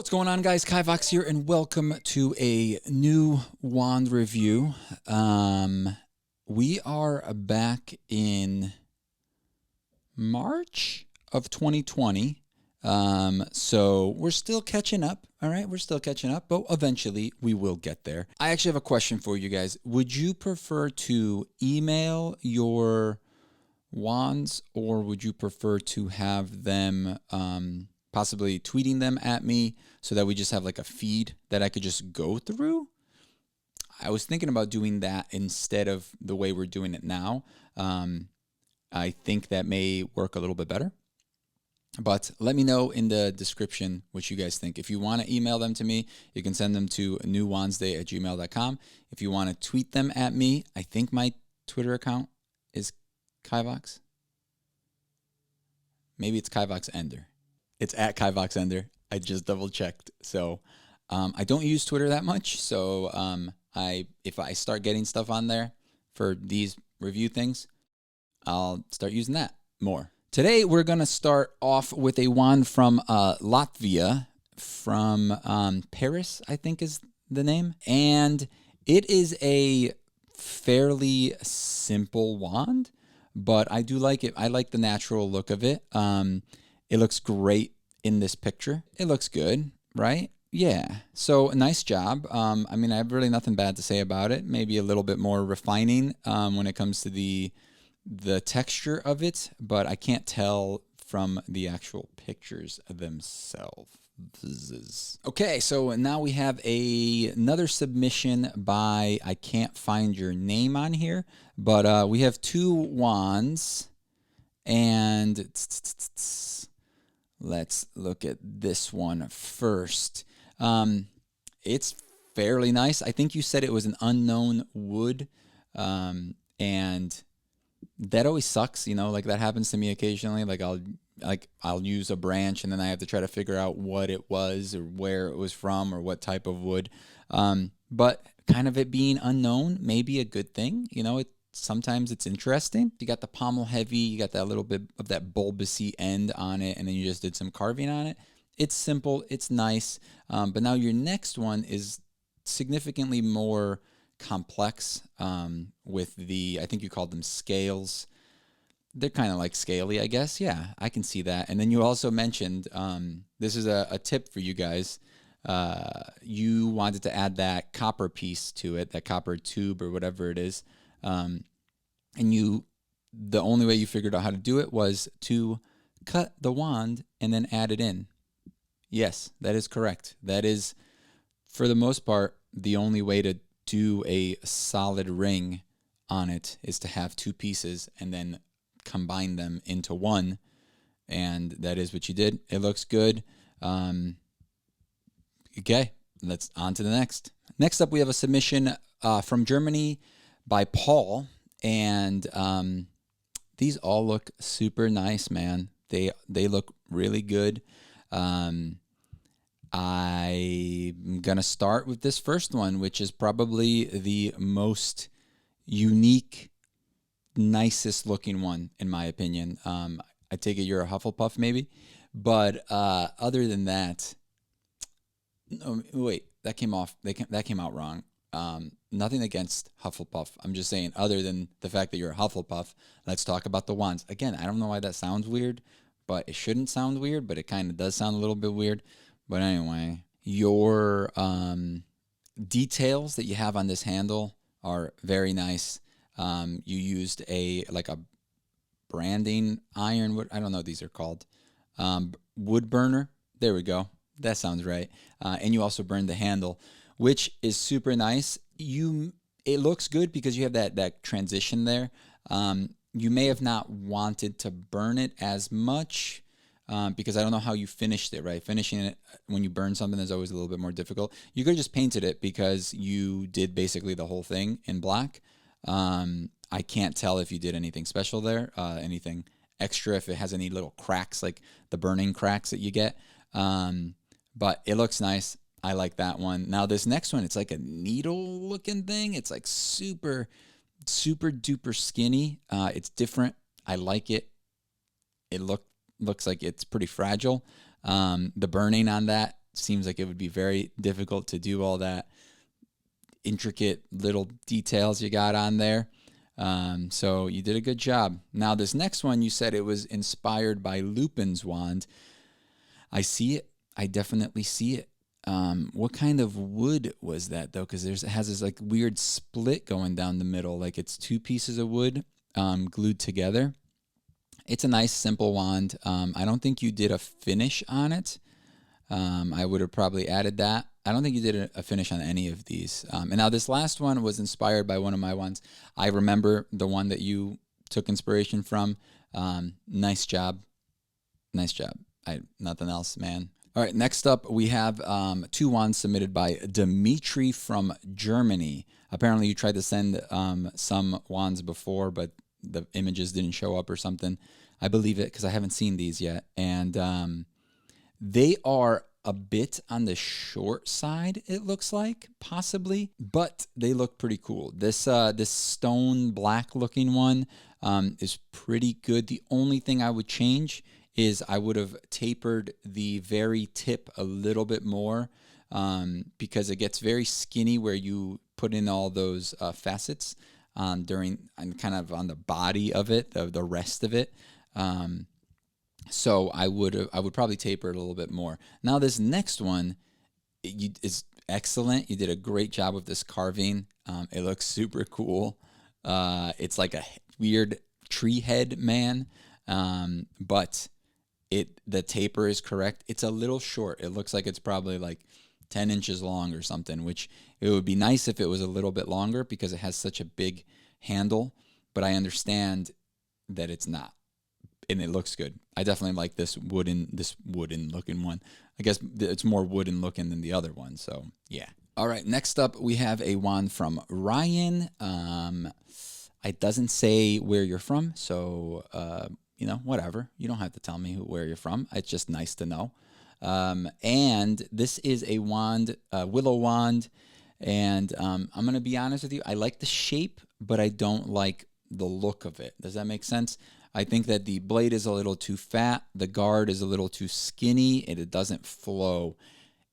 What's going on, guys? Kivox here, and welcome to a new wand review. We are back in March of 2020, so we're still catching up. All right, we're still catching up, but eventually we will get there. I actually have a question for you guys. Would you prefer to email your wands, or would you prefer to have them possibly tweeting them at me so that we just have like a feed that I could just go through? I was thinking about doing that instead of the way we're doing it now. I think that may work a little bit better. But let me know in the description what you guys think. If you want to email them to me, you can send them to newwandsday@gmail.com. If you want to tweet them at me, I think my Twitter account is Kivox. Maybe it's Kivox Ender. It's at Kivox Ender. I just double checked. So I don't use Twitter that much. So if I start getting stuff on there for these review things, I'll start using that more. Today we're going to start off with a wand from Latvia, from Paris, I think is the name. And it is a fairly simple wand, but I do like it. I like the natural look of it. It looks great in this picture. It looks good, right? Yeah. So nice job. I mean, I have really nothing bad to say about it. Maybe a little bit more refining when it comes to the texture of it, but I can't tell from the actual pictures themselves. Okay, so now we have another submission by, I can't find your name on here, but we have two wands, and let's look at this one first. It's fairly nice. I think you said it was an unknown wood, and that always sucks, you know, like that happens to me occasionally. Like I'll use a branch and then I have to try to figure out what it was or where it was from or what type of wood. But kind of it being unknown may be a good thing. You know, sometimes it's interesting. You got the pommel heavy, you got that little bit of that bulbousy end on it, and then you just did some carving on it. It's simple, it's nice. But now your next one is significantly more complex, with I think you called them scales. They're kind of like scaly, I guess. Yeah, I can see that. And then you also mentioned, this is a tip for you guys. You wanted to add that copper piece to it, that copper tube or whatever it is. And the only way you figured out how to do it was to cut the wand and then add it in. Yes, that is correct. That is, for the most part, the only way to do a solid ring on it is to have two pieces and then combine them into one, and that is what you did. It looks good. Okay, let's on to the next. Next up, we have a submission from Germany by Paul, and these all look super nice, man. They look really good. I'm going to start with this first one, which is probably the most unique, nicest looking one, in my opinion. I take it you're a Hufflepuff, maybe? But other than that, no, wait, that came out wrong. Nothing against Hufflepuff. I'm just saying, other than the fact that you're a Hufflepuff, let's talk about the wands. Again, I don't know why that sounds weird, but it shouldn't sound weird, but it kind of does sound a little bit weird. But anyway, your details that you have on this handle are very nice. You used a branding iron, what I don't know what these are called, wood burner. There we go. That sounds right. And you also burned the handle, which is super nice. It looks good because you have that transition there. You may have not wanted to burn it as much, because I don't know how you finished it, right? Finishing it when you burn something is always a little bit more difficult. You could have just painted it because you did basically the whole thing in black. I can't tell if you did anything special there, anything extra, if it has any little cracks, like the burning cracks that you get. But it looks nice. I like that one. Now this next one, it's like a needle looking thing. It's like super, super duper skinny. It's different. I like it. It looks like it's pretty fragile. The burning on that seems like it would be very difficult to do all that intricate little details you got on there. So you did a good job. Now this next one, you said it was inspired by Lupin's wand. I see it. I definitely see it. What kind of wood was that though? Because it has this like weird split going down the middle, like it's two pieces of wood glued together. It's a nice simple wand. I don't think you did a finish on it. I would have probably added that. I don't think you did a finish on any of these. And now this last one was inspired by one of my ones. I remember the one that you took inspiration from. Nice job. Nice job. Nothing else, man. All right, next up we have 2 wands submitted by Dimitri from Germany. Apparently you tried to send some wands before, but the images didn't show up or something. I believe it because I haven't seen these yet. And they are a bit on the short side, it looks like, possibly, but they look pretty cool. This stone black looking one is pretty good. The only thing I would change is I would have tapered the very tip a little bit more because it gets very skinny where you put in all those facets during and kind of on the body of it, the rest of it. So I would probably taper it a little bit more. Now this next one is excellent. You did a great job with this carving. It looks super cool. It's like a weird tree head man, but the taper is correct. It's a little short. It looks like it's probably like 10 inches long or something, which it would be nice if it was a little bit longer because it has such a big handle, but I understand that it's not. And it looks good. I definitely like this wooden looking one. I guess it's more wooden looking than the other one. So yeah. All right. Next up, we have a wand from Ryan. It doesn't say where you're from, so whatever. You don't have to tell me where you're from. It's just nice to know. And this is a wand, willow wand. And I'm gonna be honest with you. I like the shape, but I don't like the look of it. Does that make sense? I think that the blade is a little too fat. The guard is a little too skinny, and it doesn't flow.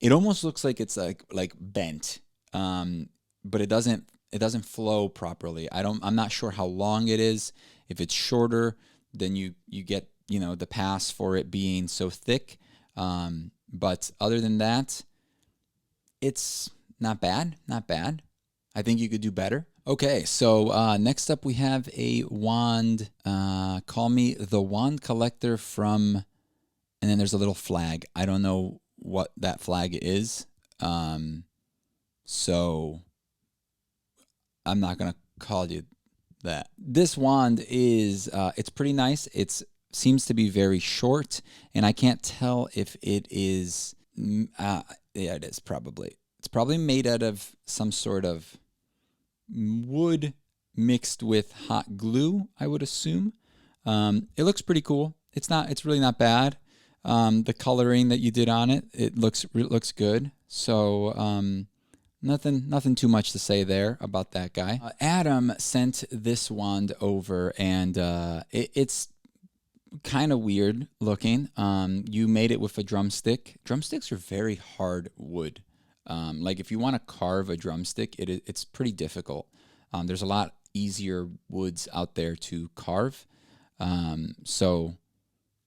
It almost looks like it's like bent, but it doesn't flow properly. I'm not sure how long it is. If it's shorter, then you get the pass for it being so thick. But other than that, it's not bad. Not bad. I think you could do better. Okay, so next up we have a wand. Call me the wand collector from, and then there's a little flag. I don't know what that flag is. So I'm not going to call you that. This wand is, it's pretty nice. It seems to be very short, and I can't tell if it is, yeah, it is probably. It's probably made out of some sort of wood mixed with hot glue, I would assume. It looks pretty cool. It's really not bad. The coloring that you did on it, it looks good. So nothing too much to say there about that guy. Adam sent this wand over, and it's kind of weird looking. You made it with a drumstick. Drumsticks are very hard wood. Like if you want to carve a drumstick, it's pretty difficult. There's a lot easier woods out there to carve. So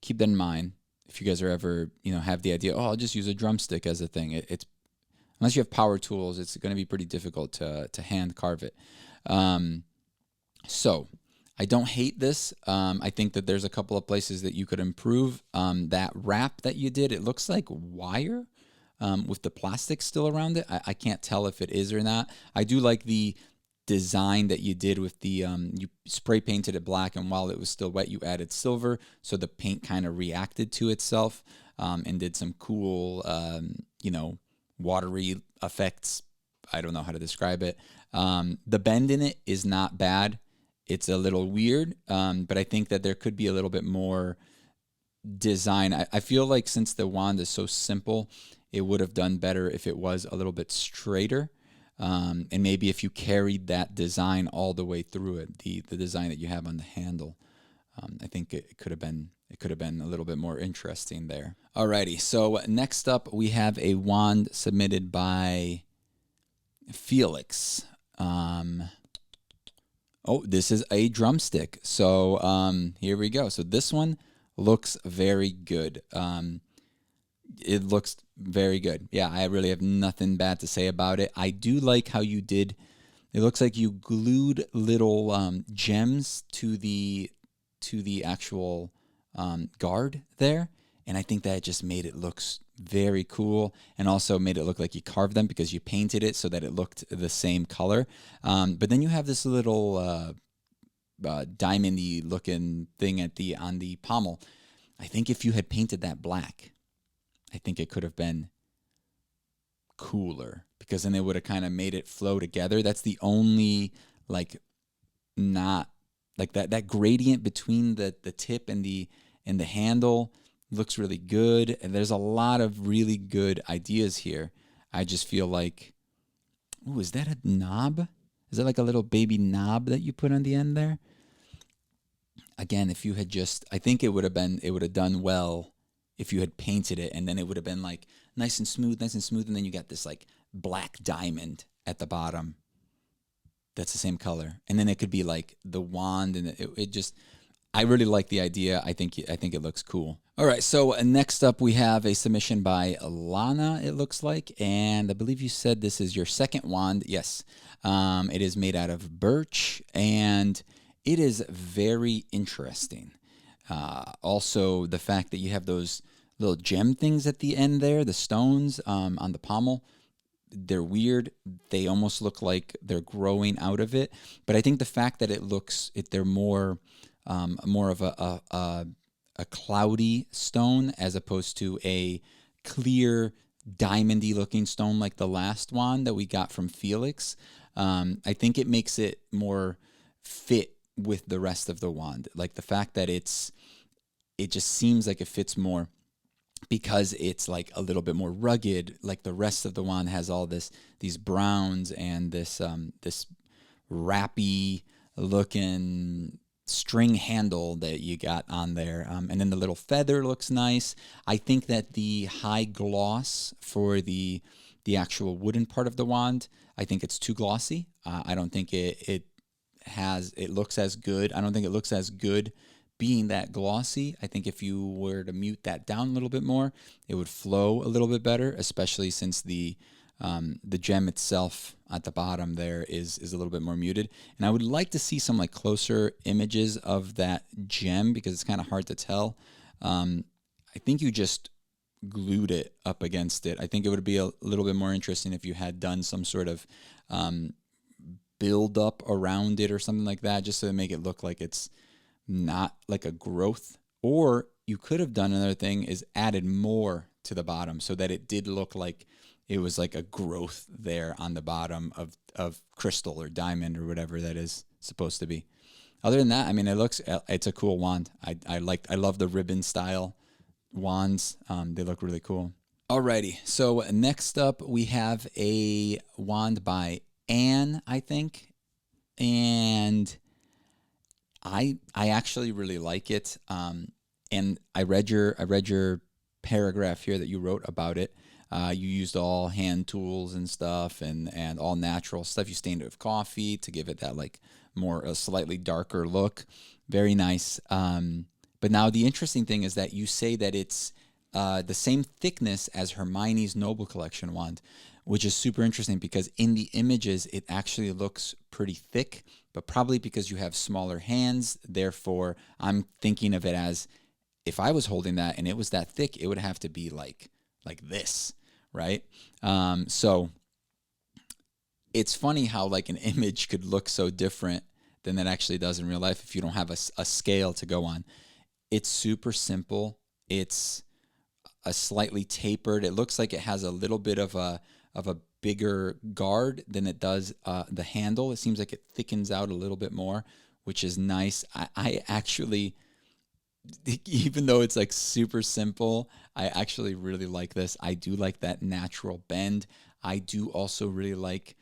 keep that in mind. If you guys are ever, have the idea, I'll just use a drumstick as a thing. It's unless you have power tools, it's going to be pretty difficult to hand carve it. So I don't hate this. I think that there's a couple of places that you could improve. That wrap that you did, it looks like wire. With the plastic still around it. I can't tell if it is or not. I do like the design that you did with the, you spray painted it black, and while it was still wet, you added silver, so the paint kind of reacted to itself and did some cool, watery effects. I don't know how to describe it. The bend in it is not bad. It's a little weird, but I think that there could be a little bit more design. I feel like since the wand is so simple, it would have done better if it was a little bit straighter, and maybe if you carried that design all the way through it, the design that you have on the handle. I think it could have been it could have been a little bit more interesting there. Alrighty, so next up we have a wand submitted by Felix. Oh, this is a drumstick. So here we go. So this one looks very good. It looks very good. Yeah, I really have nothing bad to say about it. I do like how you did. It looks like you glued little gems to the actual guard there, and I think that just made it look very cool, and also made it look like you carved them because you painted it so that it looked the same color. But then you have this little diamondy looking thing on the pommel. I think if you had painted that black, I think it could have been cooler, because then it would have kind of made it flow together. That's the only, like, not like that gradient between the tip and the handle looks really good, and there's a lot of really good ideas here. I just feel like, oh, is that a knob? Is that like a little baby knob that you put on the end there? Again, if you had just, I think it would have done well if you had painted it, and then it would have been like nice and smooth, and then you got this like black diamond at the bottom that's the same color, and then it could be like the wand, and it just, I really like the idea. I think it looks cool. All right, so next up we have a submission by Lana, it looks like, and I believe you said this is your second wand. Yes, it is made out of birch, and it is very interesting. Also, the fact that you have those little gem things at the end there, the stones on the pommel, they're weird. They almost look like they're growing out of it. But I think the fact that they're more of a cloudy stone as opposed to a clear diamondy looking stone like the last one that we got from Felix. I think it makes it more fit with the rest of the wand. Like the fact that it just seems like it fits more because it's like a little bit more rugged. Like the rest of the wand has all these browns and this wrappy looking string handle that you got on there, and then the little feather looks nice. I think that the high gloss for the actual wooden part of the wand, I think it's too glossy. I don't think it looks as good. I don't think it looks as good being that glossy. I think if you were to mute that down a little bit more, it would flow a little bit better, especially since the gem itself at the bottom there is a little bit more muted. And I would like to see some like closer images of that gem because it's kind of hard to tell. I think you just glued it up against it. I think it would be a little bit more interesting if you had done some sort of build up around it or something like that, just to make it look like it's not like a growth. Or you could have done another thing, is added more to the bottom so that it did look like it was like a growth there on the bottom of crystal or diamond or whatever that is supposed to be. Other than that, I mean, it's a cool wand. I love the ribbon style wands. They look really cool. Alrighty, so next up we have a wand by Anne, I think, and I actually really like it. And I read your paragraph here that you wrote about it. You used all hand tools and stuff, and all natural stuff. You stained it with coffee to give it that like a slightly darker look. Very nice. But now the interesting thing is that you say that it's the same thickness as Hermione's Noble Collection wand, which is super interesting because in the images it actually looks pretty thick, but probably because you have smaller hands. Therefore, I'm thinking of it as, if I was holding that and it was that thick, it would have to be like this, right? So it's funny how like an image could look so different than it actually does in real life if you don't have a scale to go on. It's super simple. It's a slightly tapered. It looks like it has a little bit of a bigger guard than it does the handle. It seems like it thickens out a little bit more, which is nice. I actually, even though it's like super simple, I actually really like this. I do like that natural bend. I do also really like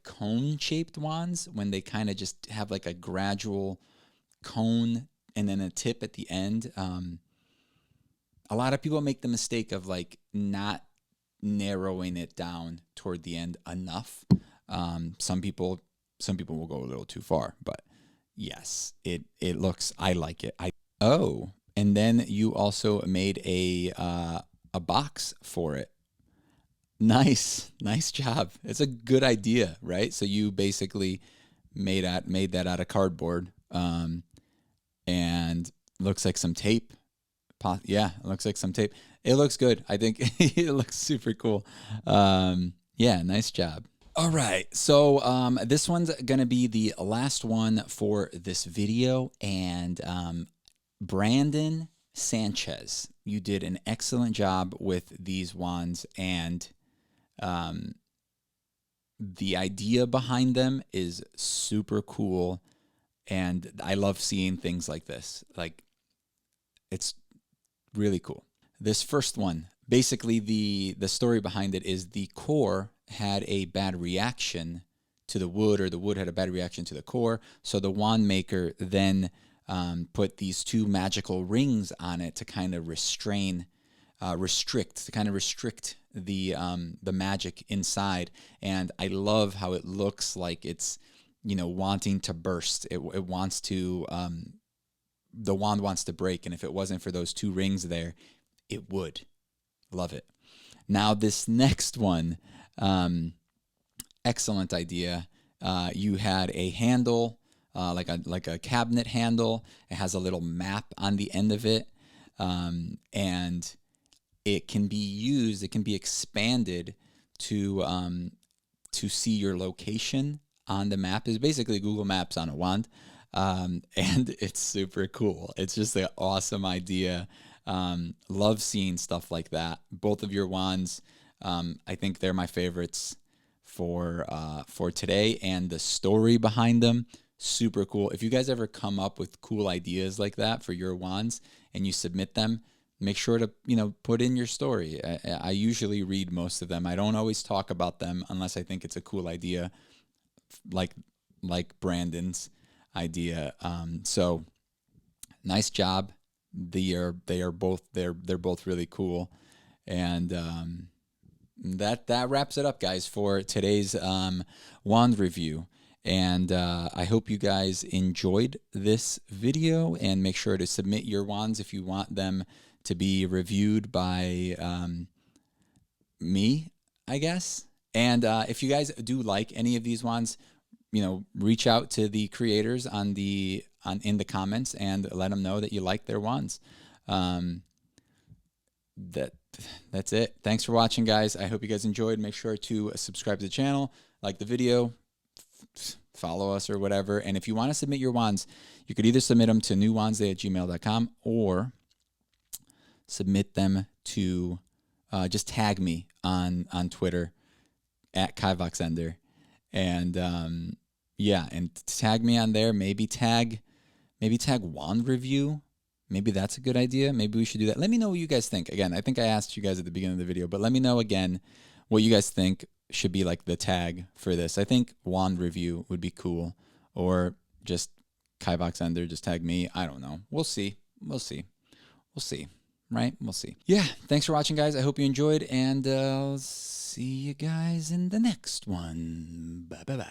cone shaped wands when they kind of just have like a gradual cone and then a tip at the end. A lot of people make the mistake of like not narrowing it down toward the end enough. Some people will go a little too far, but yes, it looks. I like it. Oh, and then you also made a box for it. Nice job. It's a good idea, right? So you basically made that out of cardboard, and looks like some tape. Yeah, it looks like some tape. It looks good. I think it looks super cool. Yeah, nice job. All right, so this one's gonna be the last one for this video, and Brandon Sanchez, you did an excellent job with these wands, and the idea behind them is super cool, and I love seeing things like this. Like, it's really cool. This first one, basically the story behind it is the core had a bad reaction to the wood, or the wood had a bad reaction to the core, so the wand maker then put these two magical rings on it to kind of restrict the magic inside. And I love how it looks like it's, wanting to burst. It wants to, the wand wants to break, and if it wasn't for those two rings there, it would. Love it. Now this next one, excellent idea. You had a handle, like a cabinet handle. It has a little map on the end of it, and it can be used. It can be expanded to see your location on the map. It's basically Google Maps on a wand, and it's super cool. It's just an awesome idea. Love seeing stuff like that. Both of your wands, I think they're my favorites for today, and the story behind them, super cool. If you guys ever come up with cool ideas like that for your wands and you submit them, make sure to put in your story. I usually read most of them. I don't always talk about them unless I think it's a cool idea, like Brandon's idea. So nice job. They are both really cool, and that wraps it up, guys, for today's wand review. And I hope you guys enjoyed this video, and make sure to submit your wands if you want them to be reviewed by me, I guess. And if you guys do like any of these wands, reach out to the creators in the comments and let them know that you like their wands. That's it. Thanks for watching, guys. I hope you guys enjoyed. Make sure to subscribe to the channel, like the video, follow us or whatever. And if you want to submit your wands, you could either submit them to newwandsday@gmail.com or submit them to just tag me on Twitter at Kivox, and yeah, and tag me on there. Maybe tag wand review. Maybe that's a good idea. Maybe we should do that. Let me know what you guys think. Again, I think I asked you guys at the beginning of the video, but let me know again what you guys think should be like the tag for this. I think wand review would be cool, or just Kivox, just tag me. I don't know. We'll see. Right? We'll see. Yeah. Thanks for watching, guys. I hope you enjoyed, and I'll see you guys in the next one. Bye.